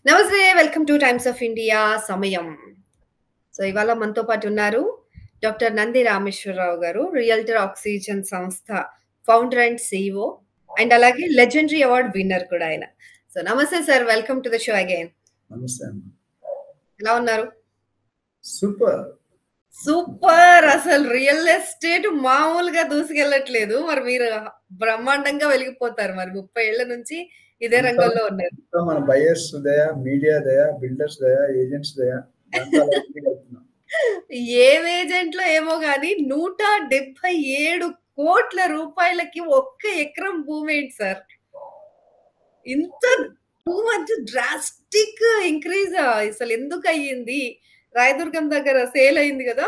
నమస్తే. Welcome two times of India సమయం. So, ఇవాళ మనతో పాటు ఉన్నారు డాక్టర్ నంది రామేశ్వరరావు గారు. రియల్టర్ ఆక్సిజన్ సంస్థ ఫౌండర్ అండ్ సీఈఓ అండ్ అలాగే లెజెండరీ అవార్డ్ విన్నర్ కూడా ఆయన. సో, నమస్తే sir. Welcome to the show again. నమస్తే అమ్మ. ఎలా ఉన్నారు? సూపర్. సూపర్. అసలు రియల్ ఎస్టేట్ మామూలుగా దూసుకెళ్ళట్లేదు. మరి మీరు బ్రహ్మాండంగా వెలిగిపోతారు. మరి 30 ఏళ్ల నుంచి ఇదే రంగంలో ఉన్నారు. మన బయర్స్ దయ, మీడియా దయ, బిల్డర్స్ దయ, ఏజెంట్స్ దయ. ఏం ఏజెంట్లో ఏమో గాని 177 కోట్ల రూపాయలకి ఒక్క ఎకరం భూమి ఏంటి సార్? ఇంత టూ మచ్ డ్రాస్టిక్ ఇంక్రీజ్ అసలు ఎందుకు అయ్యింది? రాయదుర్గం దగ్గర సేల్ అయింది కదా!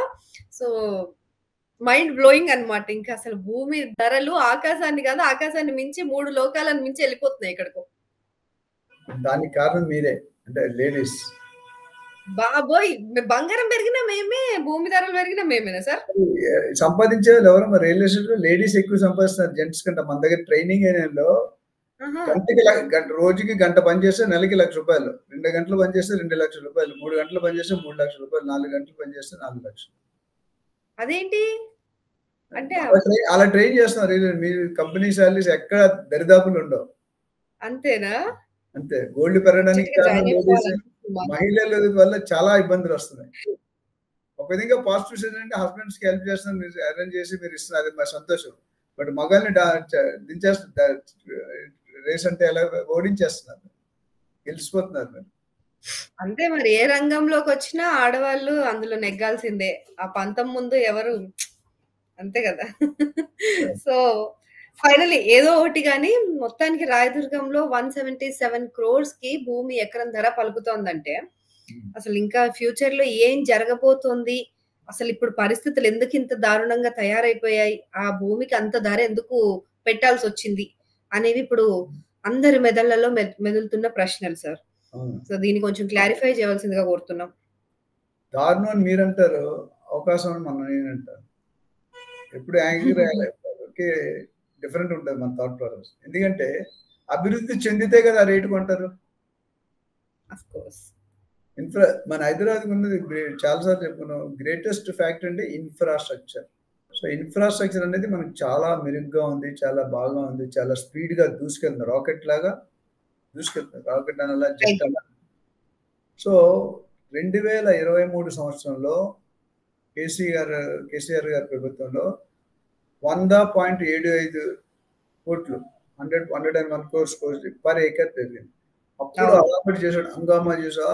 సో, మైండ్ బ్లోయింగ్ అన్నమాట. ఇంకా అసలు భూమి ధరలు ఆకాశాన్ని కాదు, ఆకాశాన్ని మించి 3 లోకాలను మించి వెళ్ళిపోతున్నాయి ఎక్కడికో. దానికి కారణం మీరే, అంటే లేడీస్. బాబోయ్! బంగారం పెరిగినా మేమే, భూమి ధరలు పెరిగినా మేమేనా సార్? సంపాదించే వాళ్ళు ఎవరు? మరి రియల్ ఎస్టేట్ లో లేడీస్ ఎక్కువ సంపాదిస్తున్నారు జెంట్స్ కంటే. మన దగ్గర ట్రైనింగ్ ఏరియాలో రోజుకి గంట పని చేస్తే నెలకి ₹1,00,000, 2 గంటలు పని చేస్తే ₹2,00,000, 3 గంటలు పని చేస్తే ₹3,00,000, 4 గంటలు పని చేస్తే 4,00,000. అదేంటి? అంటే అలా ట్రైన్ చేస్తున్నారు. మీరు కంపెనీ సాలరీస్ ఎక్కడ దరిదాపులు ఉండవు. అంతేనా? అంతే. గోల్డ్ పెరగడానికి మహిళల వల్ల చాలా ఇబ్బందులు వస్తున్నాయి. ఒక విధంగా పాజిటివ్స్ ఏంటంటే హస్బెండ్స్ కి హెల్ప్ చేస్తున్నారు, మీరు అరేంజ్ చేసి మీరు ఇస్తున్నారు, అది మా సంతోషం. బట్ మగాల్ని దించేస్తున్నారు, రేస్ అంటే ఎలా ఓడించేస్తున్నారు, గెలిచిపోతున్నారు మీరు. అంతే మరి. ఏ రంగంలోకి వచ్చినా ఆడవాళ్ళు అందులో నెగ్గాల్సిందే. ఆ పంతం ముందు ఎవరు అంతే కదా. సో ఫైనలీ ఏదో ఒకటి గాని మొత్తానికి రాయదుర్గంలో 177 crores కి భూమి ఎకరం ధర పలుకుతోందంటే అసలు ఇంకా ఫ్యూచర్ లో ఏం జరగబోతోంది, అసలు ఇప్పుడు పరిస్థితులు ఎందుకు ఇంత దారుణంగా తయారైపోయాయి, ఆ భూమికి అంత ధర ఎందుకు పెట్టాల్సి వచ్చింది అనేవి ఇప్పుడు అందరి మెదళ్లలో మెదులుతున్న ప్రశ్నలు సార్. సో దీన్ని కొంచెం క్లారిఫై చేయవలసిందిగా కోరుతున్నాం. దారుణం అని మీరంటారు, అవకాశం అని మనం నేనంటారు. ఎప్పుడు యాంగ్రీ డిఫరెంట్ ఉంటుంది మన థాట్ ప్రాసెస్. ఎందుకంటే అభివృద్ధి చెందితే కదా రేటు కొంటారు. మన హైదరాబాద్ ఉన్నది చాలాసార్లు చెప్పుకున్నాం, గ్రేటెస్ట్ ఫ్యాక్టర్ అంటే ఇన్ఫ్రాస్ట్రక్చర్. సో ఇన్ఫ్రాస్ట్రక్చర్ అనేది మనకు చాలా మెరుగ్గా ఉంది, చాలా బాగా ఉంది, చాలా స్పీడ్గా దూసుకెళ్తుంది, రాకెట్ లాగా దూసుకెళ్తుంది. రాకెట్ అలా జెట్ అలా. సో 2023 సంవత్సరంలో కేసీఆర్ గారి ప్రభుత్వంలో 100.75 కోట్లు 101 crores పర్ ఏకర్ పెరిగింది. అప్పుడు అలాంటి చేశాడు, హంగామా చేసా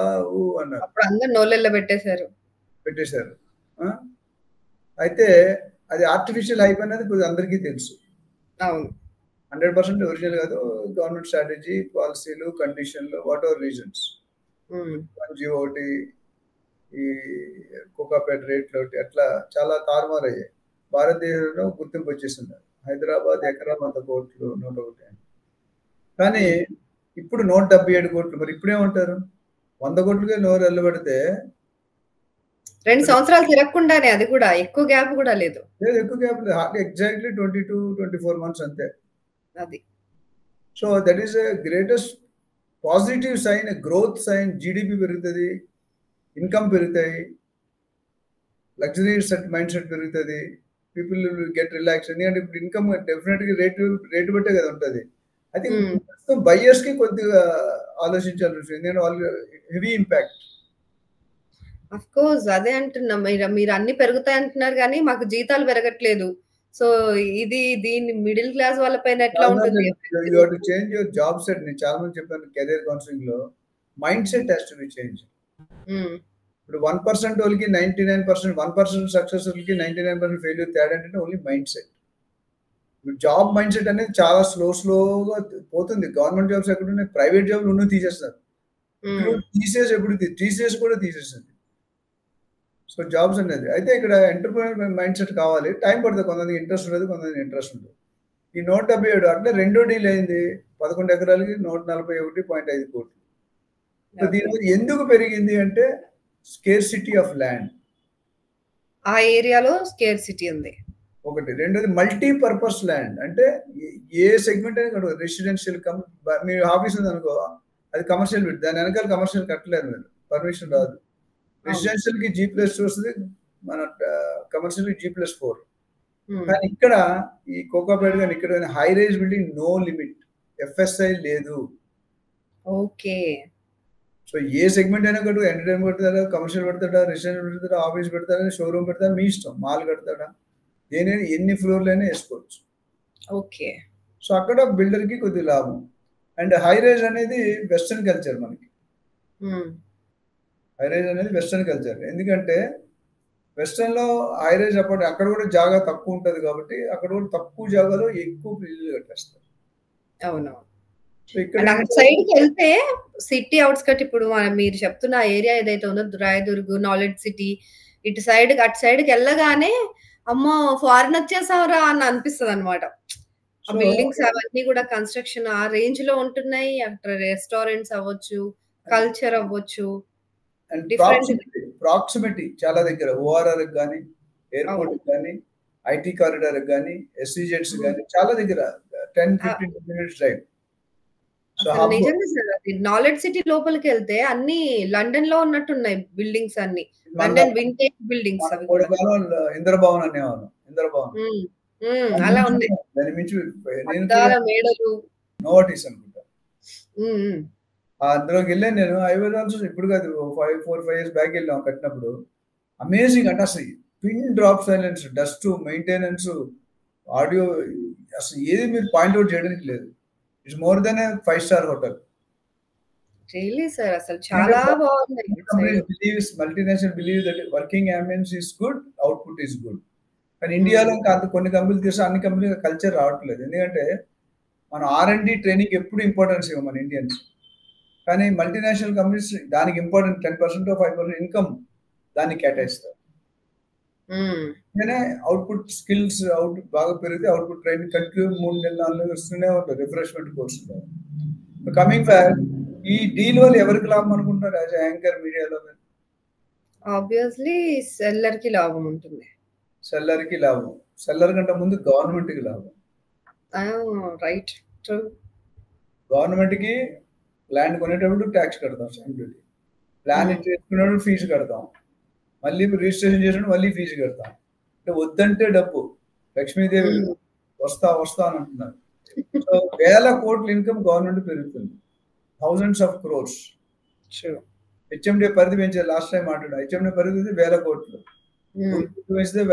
అన్నారు. అప్పుడు అందరూ నోళ్ళెళ్ళ పెట్టేశారు. అయితే అది ఆర్టిఫిషియల్ హైప్ అనేది కొద్దిగా అందరికీ తెలుసు. అవును, 100% ఒరిజినల్ కాదు. గవర్నమెంట్ స్ట్రాటజీ, పాలసీలు, కండిషన్లు, వాట్ ఎవర్ రీజన్స్, 1G1, ఈ కోకాపేట రేట్లు ఒకటి అట్లా చాలా తారుమారు అయ్యాయి. భారతదేశంలో గుర్తింపు వచ్చేసింది. హైదరాబాద్ ఎకరా 100 కోట్లు, 101. కానీ ఇప్పుడు 177 కోట్లు. మరి ఇప్పుడేమంటారు? 100 కోట్లకే నోరు వెళ్ళబడితే 2 సంవత్సరాలు తిరగకుండానే, అది కూడా ఎక్కువ గ్యాప్ కూడా లేదు. ఎక్కువ గ్యాప్ లేదు, ఎగ్జాక్ట్లీ 22-24 months అంతే. అది so that is a greatest positive sign, growth sign. GDP పెరుగుతుంది, ఇన్కమ్ పెరుగుతాయి, లగ్జరీ మైండ్ సెట్ పెరుగుతుంది, పీపుల్ గెట్ రిలాక్స్. ఎందుకంటే ఇప్పుడు ఇన్కమ్ డెఫినెట్గా రేటు బట్టే కదా ఉంటుంది. అయితే బయ్యర్స్ కి కొద్దిగా ఆలోచించాలి, ఎందుకంటే వాళ్ళు హెవీ ఇంపాక్ట్. అఫ్ కోర్స్ అదే అంటున్నా. మీరు అన్ని పెరుగుతాయి అంటున్నారు కానీ మాకు జీతాలు పెరగట్లేదు. సో దీన్ని మిడిల్ క్లాస్ వాళ్ళ పైన ఎట్లా ఉంటుంది? Change your job set. నేను చాలా మంది చెప్పాను కెరీర్ కౌన్సిలింగ్ లో, mind set has to be change. ఇప్పుడు 1% వాళ్ళకి 99%, 1% సక్సెస్ వాళ్ళకి 99% ఫెయిల్యూర్. తేడా అంటే only mind set. Job mind set అనేది చాలా స్లోగా పోతుంది. గవర్నమెంట్ జాబ్స్ ఎక్కడ ఉన్నాయి, ప్రైవేట్ జాబ్లు ఉన్ను తీసేస్తారు. టీసీఎస్ కూడా తీసేస్తుంది. సో జాబ్స్ అనేది. అయితే ఇక్కడ ఎంటర్ప్రెన్యూర్ మైండ్ సెట్ కావాలి, టైం పడుతుంది. కొంతమంది ఇంట్రెస్ట్ ఉండదు, కొంతమంది ఇంట్రెస్ట్ ఉండదు. ఈ 177 అంటే రెండో డీల్ అయింది, 11 ఎకరాలకి 141.5 కోట్లు. సో దీని ఎందుకు పెరిగింది అంటే స్కేర్సిటీ ఆఫ్ ల్యాండ్. ఆ ఏరియాలో స్కేర్సిటీ ఉంది ఒకటి. రెండోది మల్టీపర్పస్ ల్యాండ్. అంటే ఏ సెగ్మెంట్ అయినా రెసిడెన్షియల్ మీ ఆఫీస్ ఉంది అనుకో, అది కమర్షియల్ బిట్. దాని వెనకాల కమర్షియల్ కట్టలేరు మీరు, పర్మిషన్ రాదు. రెసిడెన్షియల్ కి G+2 వస్తుంది, మన కమర్షియల్ కి G+4. కానీ ఇక్కడ ఈ కోకాపేట కానీ ఇక్కడ high rise building no limit, FSI లేదు. ఓకే. సో ఏ సెగ్మెంట్ అయినా కట్టు, ఎంటర్టైన్మెంట్ పెడతాడా, కమర్షియల్ పెడతాడా, రెసిడెన్షియల్ పెడతాడా, ఆఫీస్ పెడతాడా, షోరూమ్ పెడతాడా, మీ ఇష్టం. మాల్ కడతాడా, దేని ఎన్ని ఫ్లోర్లైనా వేసుకోవచ్చు. ఓకే. సో అక్కడ బిల్డర్ కి కొద్ది లాభం. అండ్ హై రైజ్ అనేది వెస్టర్న్ కల్చర్ మనకి. హై రైజ్ అనేది వెస్టర్న్ కల్చర్. ఎందుకంటే వెస్టర్న్ లో హై రైజ్ అక్కడ కూడా జాగా తక్కువ ఉంటుంది కాబట్టి అక్కడ కూడా తక్కువ జాగాలో ఎక్కువ ఇల్లు కట్టేస్తారు. అవునవును. అక్కడ సైడ్కి వెళ్తే సిటీ అవుట్స్కట్, ఇప్పుడు మీరు చెప్తున్న ఏరియా ఏదైతే ఉందో రాయదుర్గ్, నాలెడ్జ్ సిటీ, అటు సైడ్కి వెళ్ళగానే అమ్మో ఫారెన్ వచ్చేసావరా అని అనిపిస్తుంది అనమాట. ఆ బిల్డింగ్స్ అవన్నీ కూడా కన్స్ట్రక్షన్ ఆ రేంజ్ లో ఉంటున్నాయి. అక్కడ రెస్టారెంట్స్ అవ్వచ్చు, కల్చర్ అవ్వచ్చు, ప్రాక్సిమిటీ చాలా దగ్గర, ORR కానీ, ఎయిర్పోర్ట్ కానీ, IT కారిడార్ కానీ, SEZs కానీ చాలా దగ్గర 10-15 minutes డ్రైవ్. నిజంగా సార్, నాలెడ్జ్ సిటీ లోపలికి వెళ్తే అన్ని లండన్ లో ఉన్నట్టున్నాయి బిల్డింగ్స్ అన్ని, లండన్ వింటేజ్ బిల్డింగ్స్. ఇంద్రభవన్ అనేవాళ్ళు, ఇంద్రభవన్ అలా ఉంది. దాని మించి మేడలు నోటీస్ అనుకుంటా. అందులోకి వెళ్ళాను నేను. ఐ వాజ్ ఆల్సో, ఇప్పుడు కాదు 4-5 years బ్యాక్ వెళ్ళాం కట్టినప్పుడు. అమేజింగ్ అంటే అసలు pin drop silence, dust, maintenance, audio, అసలు ఏది మీరు పాయింట్అవుట్ చేయడానికి లేదు. It's more than A 5-star hotel. Really sir, అసలు చాలా బాగుంది. Multinational believe that working ambience is good, output is good. కానీ ఇండియాలో ఇంకా అంత కొన్ని కంపెనీలు తీస్తే అన్ని కంపెనీలు కల్చర్ రావట్లేదు. ఎందుకంటే మనం R&D ట్రైనింగ్ ఎప్పుడు ఇంపార్టెన్స్ ఇవ్వం మన ఇండియన్స్. కానీ మల్టీనేషనల్ కంపెనీస్ దానికి ఇంపార్టెంట్ 10% or 5% ఇన్కమ్ దానికి కేటాయిస్తారు. అవుట్పుట్ స్కిల్స్ బాగా పెరిగితే అవుట్పుట్ ట్రైనింగ్ కంటిన్యూ 3 నెలలు 4 నెలలు వస్తూనే ఉంటుంది, రిఫ్రెష్మెంట్ కోర్స్. కమింగ్ బ్యాక్, ఈ డీల్ వల్ల ఎవరికి లాభం అనుకుంటారు యాజ్ యాంకర్ మీడియాలో? ఆబ్వియస్లీ సెల్లర్ కి లాభం ఉంటుంది. సెల్లర్ కి లాభం, సెల్లర్ కంటే ముందు గవర్నమెంట్ కి లాభం. Right, true. గవర్నమెంట్ కి ల్యాండ్ కొనేటప్పుడు ట్యాక్స్ కడతాం, స్టాంప్ డ్యూటీ. ప్లాన్ చేసుకునేటప్పుడు ఫీజు కడతాం, మళ్ళీ రిజిస్ట్రేషన్ చేసినప్పుడు మళ్ళీ ఫీజు కడతాం. అంటే వద్దంటే డబ్బు, లక్ష్మీదేవి వస్తా అని అంటున్నారు. సో వేల కోట్ల ఇన్కమ్ గవర్నమెంట్ పెరుగుతుంది, thousands of crores. HMD పరిధి పెంచారు, లాస్ట్ టైం మాట్లాడు. HMD పరిధి 1000 కోట్లు, పెంచితే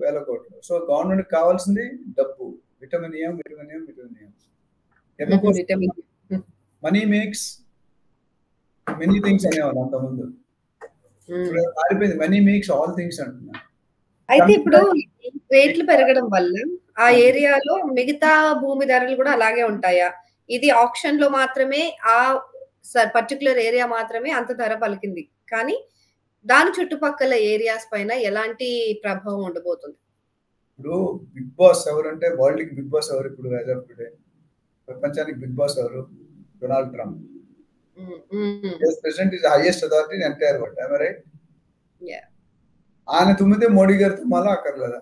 వేల కోట్లు. సో గవర్నమెంట్ కావాల్సింది డబ్బు, vitamin A. Money makes many things అనేవాళ్ళు అంతకుముందు. మారిపోయింది, మనీ మేక్స్ ఆల్ థింగ్స్ అంటున్నారు. అయితే ఇప్పుడు రేట్లు పెరగడం వల్ల ఆ ఏరియాలో మిగతా భూమి ధరలు కూడా అలాగే ఉంటాయా? ఇది ఆక్షన్ లో మాత్రమే ఆ పర్టికులర్ ఏరియా మాత్రమే అంత ధర పలికింది, కానీ దాని చుట్టుపక్కల ఏరియాస్ పైన ఎలాంటి ప్రభావం ఉండబోతుంది? ఇప్పుడు బిగ్ బాస్ ఎవరంటే, వరల్డ్ కి బిగ్ బాస్ ఎవరు ఇప్పుడు? యాజ్ ఆఫ్ టుడే ప్రపంచానికి బిగ్ బాస్ ఎవరు? Donald Trump. President is highest authority in entire world. am I right? ఆయన తుమ్మితే మోడీ గారు తుమ్మాలా అక్కర్లేదా?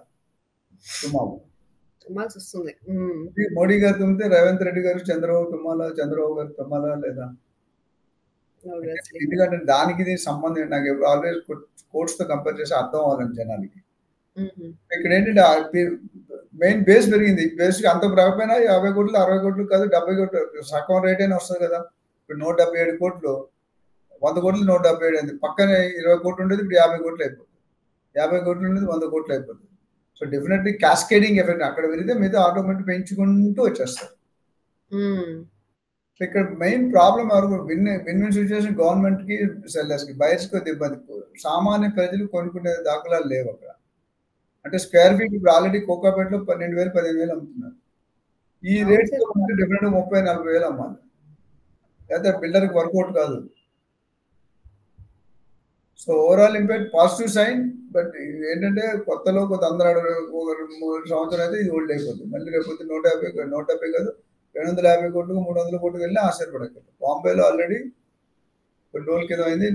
తుమ్మాల్సి వస్తుంది. మోడీ గారు తుమ్మితే రేవంత్ రెడ్డి గారు, చంద్రబాబు తుమ్మాలా, చంద్రబాబు గారు తుమ్మాలా లేదా? ఎందుకంటే దానికి సంబంధం నాకు ఆల్వేస్ కోర్ట్స్ తో కంపేర్ చేసి అర్థం అవ్వాలని జనాలకి. ఇక్కడ ఏంటంటే మెయిన్ బేస్ పెరిగింది. బేస్ అంత రాకపోయినా 50 కోట్లు 60 కోట్లు కాదు 70 కోట్లు సగం రేట్ అయినా వస్తుంది కదా. ఇప్పుడు 177 కోట్లు, 100 కోట్లు 177 అయింది. పక్కనే 20 కోట్లు ఉండేది, ఇప్పుడు 50 కోట్లు అయిపోతుంది. 50 కోట్లు ఉండేది 100 కోట్లు అయిపోతుంది. సో డెఫినెట్లీ క్యాస్కేడింగ్ ఎఫెక్ట్ అక్కడ పెరిగితే మీద ఆటోమేటిక్ పెంచుకుంటూ వచ్చేస్తారు. సో ఇక్కడ main problem win situation government కి, సెల్లర్స్ కి, బయర్స్ కి ఇబ్బంది. సామాన్య ప్రజలు కొనుక్కునే దాఖలాలు లేవు అక్కడ. అంటే స్క్వేర్ ఫీట్ ఇప్పుడు ఆల్రెడీ కోకాపేటలో 12,000 15,000 అమ్ముతున్నారు. ఈ రేట్ డెఫినెట్ 30,000 40,000 అమ్మాలి, లేకపోతే బిల్డర్కి వర్కౌట్ కాదు. So overall impact positive sign. But ఏంటంటే కొత్తలో కొంత అందరూ 3 సంవత్సరాలు అయితే ఇది ఓల్డ్ అయిపోతుంది. మళ్ళీ రేపు 150 కాదు 250 కోట్లకు 300 కోట్లకు వెళ్ళి ఆశ్చర్యపడక్కర్లేదు. బాంబేలో ఆల్రెడీ కొన్ని రోజుల క్రితం అయింది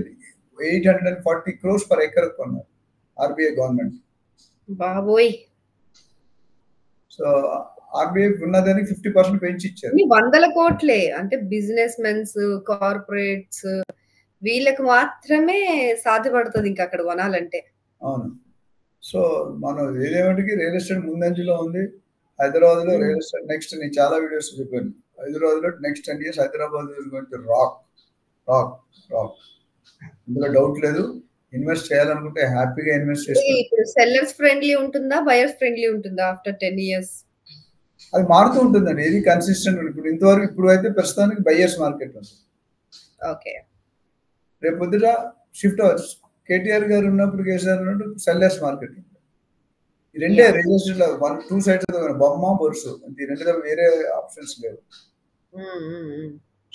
840 crores per acre కొన్నారు RBI గవర్నమెంట్. బాబోయ్. సో ఆర్బీఐ ఉన్నదానికి 50% పెంచి ఇచ్చారు. ఇన్ని వందల కోట్లే. అంటే బిజినెస్ మెన్స్, కార్పొరేట్స్ వీళ్ళకి మాత్రమే సాధ్యపడుతది ఇంక అక్కడ కొనాలంటే. అవును. సో మనం ఏదేమటికి రియల్ ఎస్టేట్ ముందంజలో ఉంది. హైదరాబాద్లో రియల్ ఎస్టేట్ నెక్స్ట్ నేను చాలా వీడియోస్ చెప్పాను. హైదరాబాద్లో next 10 years Hyderabad is going to rock rock rock. ఇందులో డౌట్ లేదు. ఇన్వెస్ట్ చేయాలనుకుంటే హ్యాపీగా ఇన్వెస్ట్ చేసుకోండి. ఇప్పుడు సెల్లర్స్ ఫ్రెండ్లీ ఉంటుందా, బయర్స్ ఫ్రెండ్లీ ఉంటుందా ఆఫ్టర్ 10 years? అది మారుతూ ఉంటుందండి. ఏది కన్సిస్టెంట్. ఇప్పుడు ఇంతవరకు ఇప్పుడు అయితే ప్రస్తుతానికి బయర్స్ మార్కెట్ ఉంది. ఓకే. రేపు పొద్దుట షిఫ్ట్ అవ్వచ్చు. కేటీఆర్ గారు ఉన్నప్పుడు, కేసీఆర్ ఉన్నప్పుడు సెల్లర్స్ మార్కెట్ ఉంది. ఈ రెండే రియల్ ఎస్టేట్ లో 2 sides బొమ్మ బొరుసు. ఈ రెండు వేరే ఆప్షన్స్ లేవు.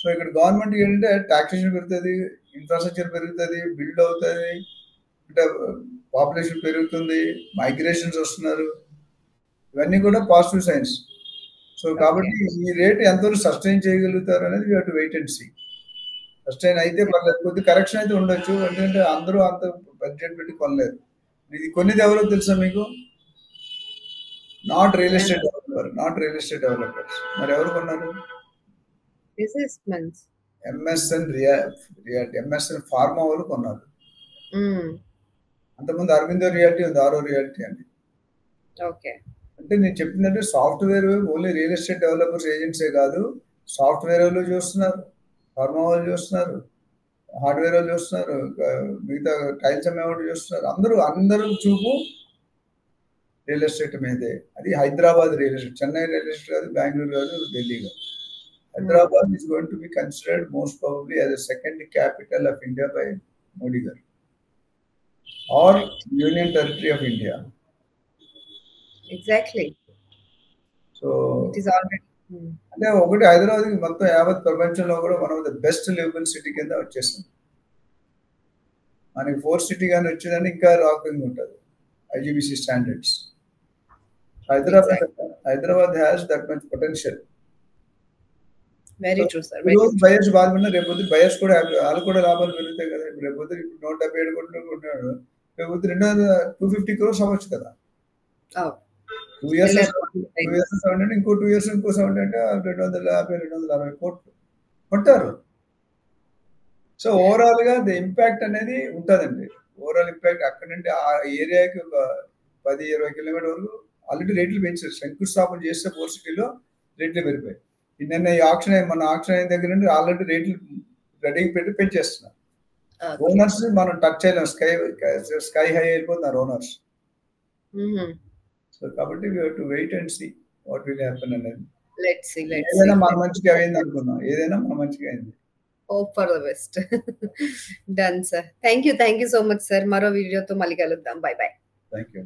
సో ఇక్కడ గవర్నమెంట్ ఏంటంటే టాక్సేషన్ పెరుగుతుంది, ఇన్ఫ్రాస్ట్రక్చర్ పెరుగుతుంది, బిల్డ్ అవుతుంది, అంటే పాపులేషన్ పెరుగుతుంది, మైగ్రేషన్స్ వస్తున్నారు, ఇవన్నీ కూడా పాజిటివ్ సైన్స్. సో కాబట్టి ఈ రేట్ ఎంతవరకు సస్టైన్ చేయగలుగుతారు అనేది we have to wait and see. Sustain అయితే పర్లేదు, కొద్ది కరెక్షన్ అయితే ఉండొచ్చు. ఎందుకంటే అందరూ అంత బడ్జెట్ పెట్టి కొనలేరు. ఇది కొన్నిది ఎవరో తెలుసా మీకు? Not real estate developers. మరి ఎవరు కొన్నారు? ఎంఎస్ఎన్ రియాలిటీ, ఎంఎస్ఎన్ ఫార్మా వాళ్ళు కొన్నారు. అంతకుముందు అరవిందో రియాలిటీ ఉంది, ఆరో రియాలిటీ అండి. అంటే నేను చెప్పినట్టు software only real estate developers ఏజెంట్సే కాదు, సాఫ్ట్వేర్ వాళ్ళు చూస్తున్నారు, ఫార్మా వాళ్ళు చూస్తున్నారు, హార్డ్వేర్ వాళ్ళు చూస్తున్నారు, మిగతా టైల్స్ అమ్మేవాళ్ళు చూస్తున్నారు. అందరూ చూపు రియల్ ఎస్టేట్ మీదే. అది Hyderabad real estate, Chennai real estate కాదు, బెంగళూరు కాదు, ఢిల్లీ కాదు. Hyderabad is going to be considered most probably as a second capital of India by Modi garu, or Union Territory of India. Exactly. So it is already. అంటే ఒకటి హైదరాబాద్ మొత్తం యావత్ ప్రపంచంలో కూడా one of the best liveable city కింద వచ్చేసింది. మనకి 4th city గానీ వచ్చిందని ఇంకా రాకింగ్ ఉంటుంది IGBC standards. Hyderabad has that much potential. Very true sir. Buyers బాధపడినా రేపొద్దు బయర్స్ కూడా వాళ్ళు కూడా లాభాలు పెరుగుతాయి కదా. ఇప్పుడు రేపొద్దు ఇప్పుడు 177 కోట్లు, రేపొద్దు 250 crores అవ్వచ్చు కదా. 2 years ఇంకో 2 years ఇంకో 70 అంటే 250-260 కోట్లు కొంటారు. సో ఓవరాల్ గా ది ఇంపాక్ట్ అనేది ఉంటుందండి. ఓవరాల్ ఇంపాక్ట్ అక్కడ నుండి ఆ ఏరియాకి ఒక 10-20 కిలోమీటర్ వరకు ఆల్రెడీ రేట్లు పెంచారు. శంకుస్థాపన చేస్తే 4th cityలో రేట్లు పెరిగిపోయి. నిన్న మన ఆక్షన్ అయిన దగ్గర నుండి ఆల్రెడీ రేట్లు రెడీ పెట్టి పెంచేస్తున్నారు. ఓనర్స్ మనం టచ్ చేయలేం, స్కై హై అయిపోతున్నారు ఓనర్స్. సో కాబట్టి we have to wait and see what will happen అనేది. ఏదైనా మన మంచిగా అయింది అనుకుందాం, ఏదైనా మన మంచిగా అయింది. Hope for the best. Done sir. Thank you so much sir. మరో వీడియోతో మళ్ళీ కలుద్దాం. By by. Thank you.